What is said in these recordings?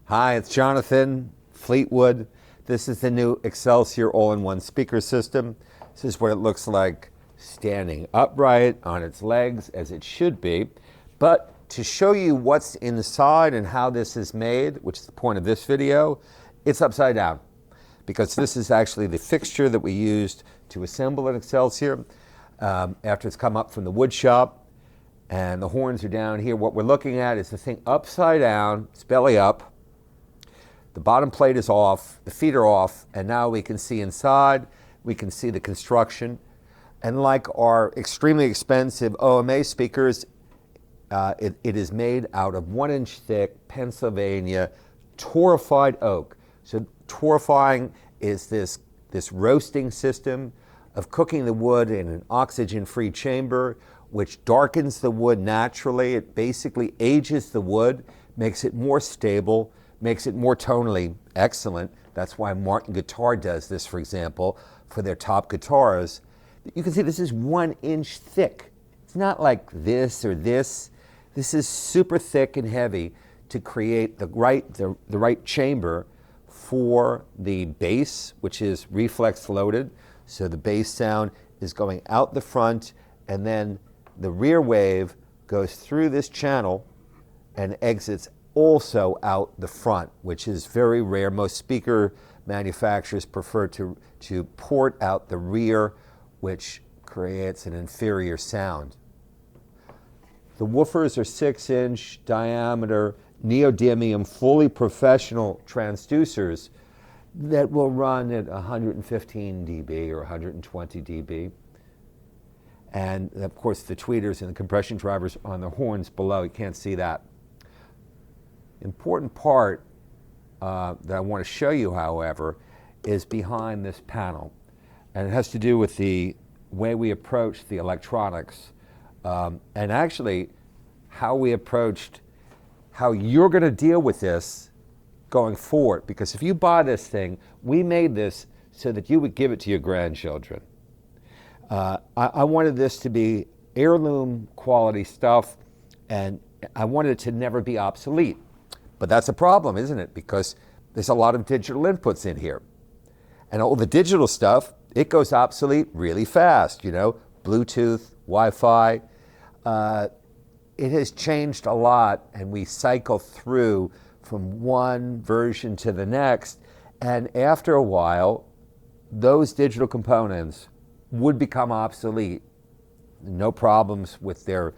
Hi, it's Jonathan, Fleetwood. This is the new Excelsior all-in-one speaker system. This is what it looks like standing upright on its legs as it should be. But to show you what's inside and how this is made, which is the point of this video, it's upside down. Because this is actually the fixture that we used to assemble an Excelsior after it's come up from the wood shop. And the horns are down here. What we're looking at is the thing upside down, it's belly up. The bottom plate is off, the feet are off, and now we can see inside, we can see the construction. And like our extremely expensive OMA speakers, it is made out of 1-inch thick Pennsylvania torrefied oak. So torrefying is this roasting system of cooking the wood in an oxygen-free chamber, which darkens the wood naturally. It basically ages the wood, makes it more stable, makes it more tonally excellent. That's why Martin Guitar does this, for example, for their top guitars. You can see this is 1 inch thick. It's not like this or this. This is super thick and heavy to create the right chamber for the bass, which is reflex loaded. So the bass sound is going out the front, and then the rear wave goes through this channel and exits also out the front, which is very rare. Most speaker manufacturers prefer to port out the rear, which creates an inferior sound. The woofers are 6-inch diameter neodymium fully professional transducers that will run at 115 dB or 120 dB. And of course the tweeters and the compression drivers on the horns below, you can't see that. Important part that I want to show you, however, is behind this panel. And it has to do with the way we approach the electronics and actually how we approached how you're going to deal with this going forward. Because if you buy this thing, we made this so that you would give it to your grandchildren. I wanted this to be heirloom quality stuff, and I wanted it to never be obsolete. But that's a problem, isn't it? Because there's a lot of digital inputs in here. And all the digital stuff, it goes obsolete really fast, you know, Bluetooth, Wi-Fi. It has changed a lot, and we cycle through from one version to the next. And after a while, those digital components would become obsolete. No problems with their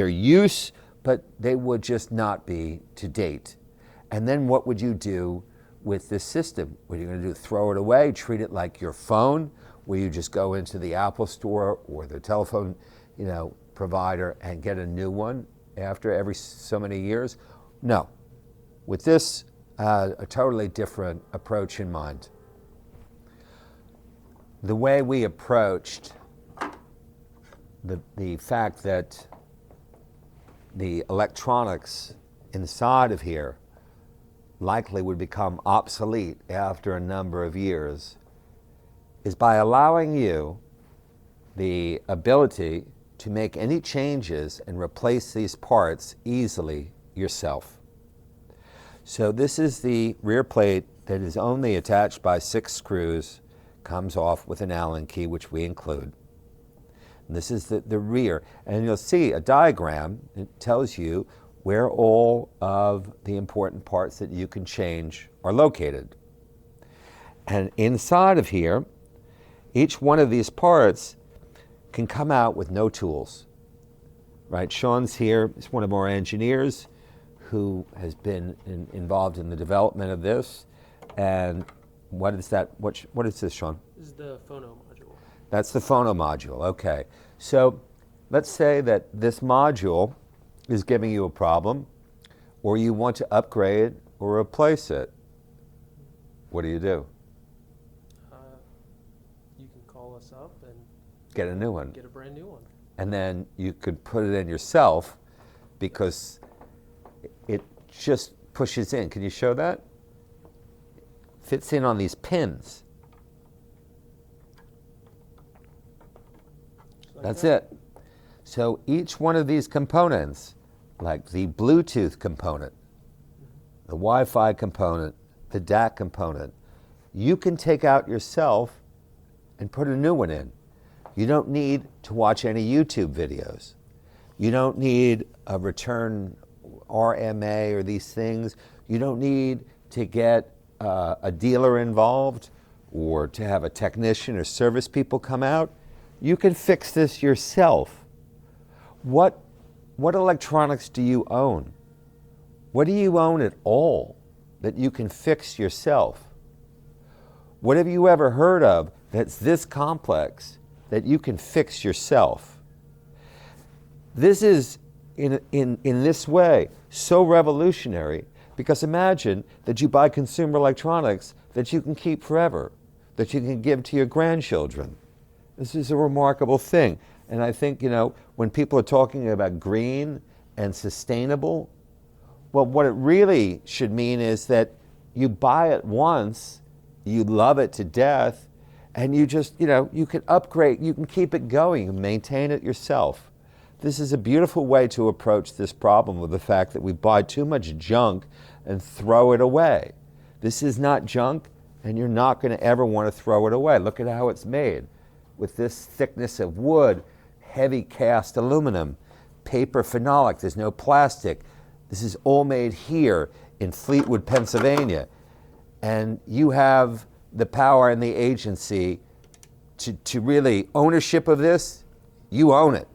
use, but they would just not be to date. And then what would you do with this system? What are you going to do? Throw it away, treat it like your phone, where you just go into the Apple store or the telephone, provider and get a new one after every so many years? No. With this, a totally different approach in mind. The way we approached the fact that the electronics inside of here likely would become obsolete after a number of years is by allowing you the ability to make any changes and replace these parts easily yourself. So this is the rear plate that is only attached by 6 screws, comes off with an Allen key, which we include. And this is the rear, and you'll see a diagram. It tells you where all of the important parts that you can change are located. And inside of here, each one of these parts can come out with no tools, right? Sean's here, he's one of our engineers who has been involved in the development of this. And what is that? What is this, Sean? This is the phono module. That's the phono module, okay. So let's say that this module is giving you a problem, or you want to upgrade or replace it. What do? You can call us up and get a new one. Get a brand new one. And then you could put it in yourself because it just pushes in. Can you show that? Fits in on these pins. That's it. So each one of these components, like the Bluetooth component, the Wi-Fi component, the DAC component, you can take out yourself and put a new one in. You don't need to watch any YouTube videos. You don't need a return RMA or these things. You don't need to get a dealer involved or to have a technician or service people come out. You can fix this yourself. What electronics do you own? What do you own at all that you can fix yourself? What have you ever heard of that's this complex that you can fix yourself? This is, in this way, so revolutionary, because imagine that you buy consumer electronics that you can keep forever, that you can give to your grandchildren. This is a remarkable thing. And I think, when people are talking about green and sustainable, well, what it really should mean is that you buy it once, you love it to death, and you just, you can upgrade, you can keep it going, you can maintain it yourself. This is a beautiful way to approach this problem with the fact that we buy too much junk and throw it away. This is not junk, and you're not going to ever want to throw it away. Look at how it's made, with this thickness of wood, heavy cast aluminum, paper phenolic, there's no plastic. This is all made here in Fleetwood, Pennsylvania. And you have the power and the agency to really ownership of this. You own it.